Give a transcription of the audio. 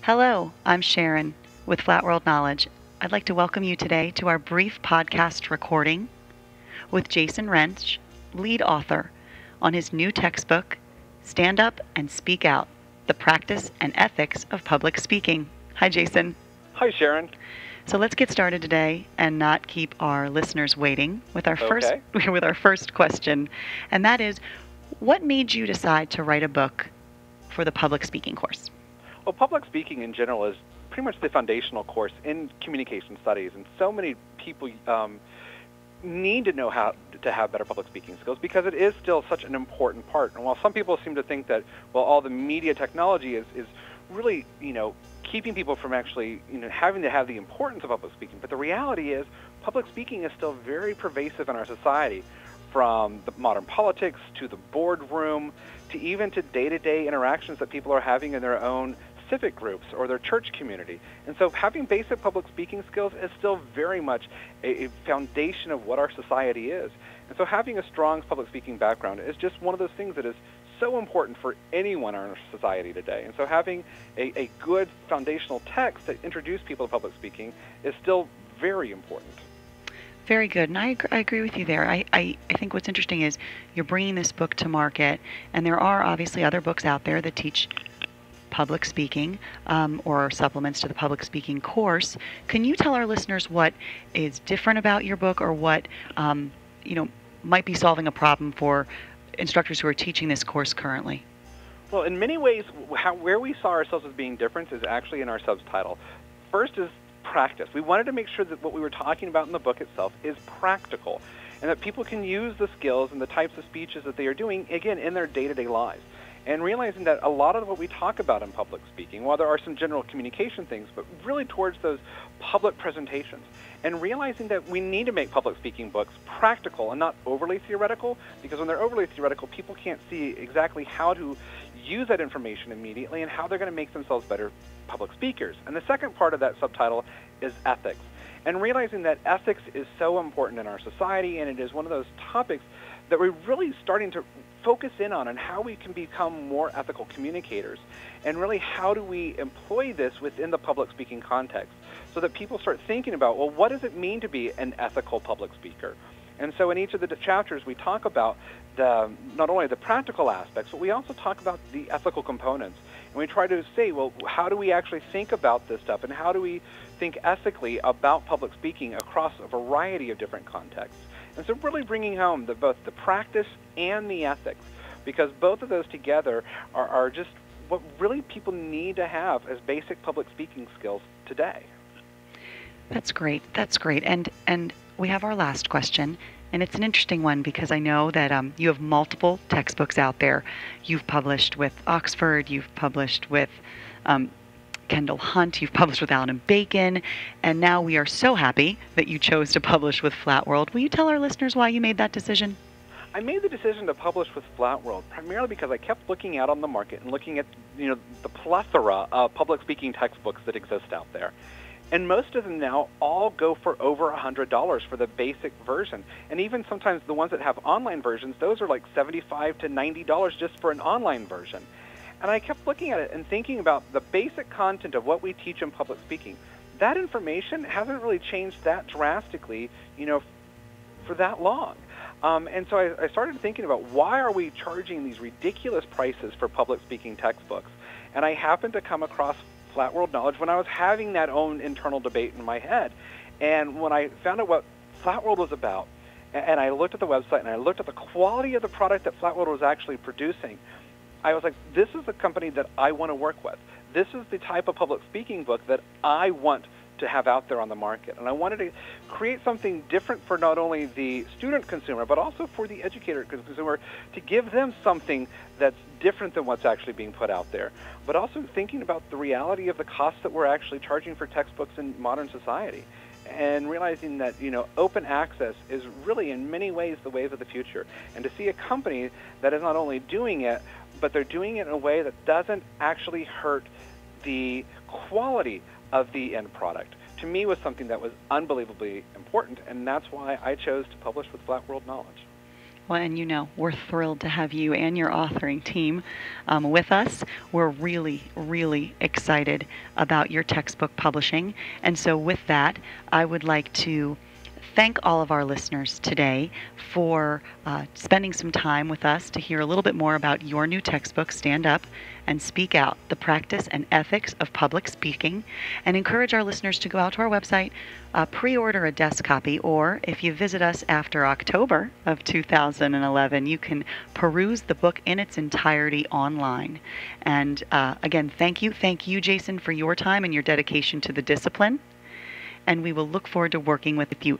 Hello, I'm Sharon with Flat World Knowledge. I'd like to welcome you today to our brief podcast recording with Jason Wrench, lead author, on his new textbook, Stand Up and Speak Out, The Practice and Ethics of Public Speaking. Hi, Jason. Hi, Sharon. So let's get started today and not keep our listeners waiting with our first question, and that is, what made you decide to write a book for the public speaking course? Well, public speaking in general is pretty much the foundational course in communication studies, and so many people need to know how to have better public speaking skills because it is still such an important part. And while some people seem to think that, well, all the media technology is really, keeping people from actually, having to have the importance of public speaking, but the reality is public speaking is still very pervasive in our society, from the modern politics to the boardroom to even to day-to-day interactions that people are having in their own civic groups or their church community. And so having basic public speaking skills is still very much a foundation of what our society is. And so having a strong public speaking background is just one of those things that is so important for anyone in our society today. And so having a good foundational text to introduce people to public speaking is still very important. Very good, and I agree with you there. I think what's interesting is you're bringing this book to market, and there are obviously other books out there that teach public speaking or supplements to the public speaking course. Can you tell our listeners what is different about your book, or what might be solving a problem for instructors who are teaching this course currently? Well, in many ways, where we saw ourselves as being different is actually in our subtitle. First is practice. We wanted to make sure that what we were talking about in the book itself is practical, and that people can use the skills and the types of speeches that they are doing, again, in their day-to-day lives. And realizing that a lot of what we talk about in public speaking, while there are some general communication things, but really towards those public presentations, and realizing that we need to make public speaking books practical and not overly theoretical, because when they're overly theoretical, people can't see exactly how to use that information immediately and how they're going to make themselves better public speakers. And the second part of that subtitle is ethics. And realizing that ethics is so important in our society, and it is one of those topics that we're really starting to focus in on, and how we can become more ethical communicators, and really how do we employ this within the public speaking context so that people start thinking about, well, what does it mean to be an ethical public speaker? And so in each of the chapters, we talk about not only the practical aspects, but we also talk about the ethical components. And we try to say, well, how do we actually think about this stuff, and how do we think ethically about public speaking across a variety of different contexts? And so really bringing home both the practice and the ethics, because both of those together are just what really people need to have as basic public speaking skills today. That's great. That's great. And we have our last question, and it's an interesting one because I know that you have multiple textbooks out there. You've published with Oxford, you've published with Kendall Hunt, you've published with Allen & Bacon, and now we are so happy that you chose to publish with Flat World. Will you tell our listeners why you made that decision? I made the decision to publish with Flat World primarily because I kept looking out on the market and looking at the plethora of public speaking textbooks that exist out there. And most of them now all go for over $100 for the basic version. And even sometimes the ones that have online versions, those are like $75 to $90 just for an online version. And I kept looking at it and thinking about the basic content of what we teach in public speaking. That information hasn't really changed that drastically, for that long. And so I started thinking about, why are we charging these ridiculous prices for public speaking textbooks? And I happened to come across Flat World Knowledge when I was having that own internal debate in my head. And when I found out what Flat World was about, and I looked at the website and I looked at the quality of the product that Flat World was actually producing, I was like, this is the company that I want to work with. This is the type of public speaking book that I want to have out there on the market. And I wanted to create something different for not only the student consumer, but also for the educator consumer, to give them something that's different than what's actually being put out there, but also thinking about the reality of the costs that we're actually charging for textbooks in modern society, and realizing that open access is really in many ways the ways of the future. And to see a company that is not only doing it, but they're doing it in a way that doesn't actually hurt the quality of the end product, to me was something that was unbelievably important, and that's why I chose to publish with Flat World Knowledge. Well, and we're thrilled to have you and your authoring team with us. We're really, really excited about your textbook publishing. And so, with that, I would like to thank all of our listeners today for spending some time with us to hear a little bit more about your new textbook, Stand Up and Speak Out, The Practice and Ethics of Public Speaking, and encourage our listeners to go out to our website, pre-order a desk copy, or if you visit us after October of 2011, you can peruse the book in its entirety online. And again, thank you. Thank you, Jason, for your time and your dedication to the discipline. And we will look forward to working with you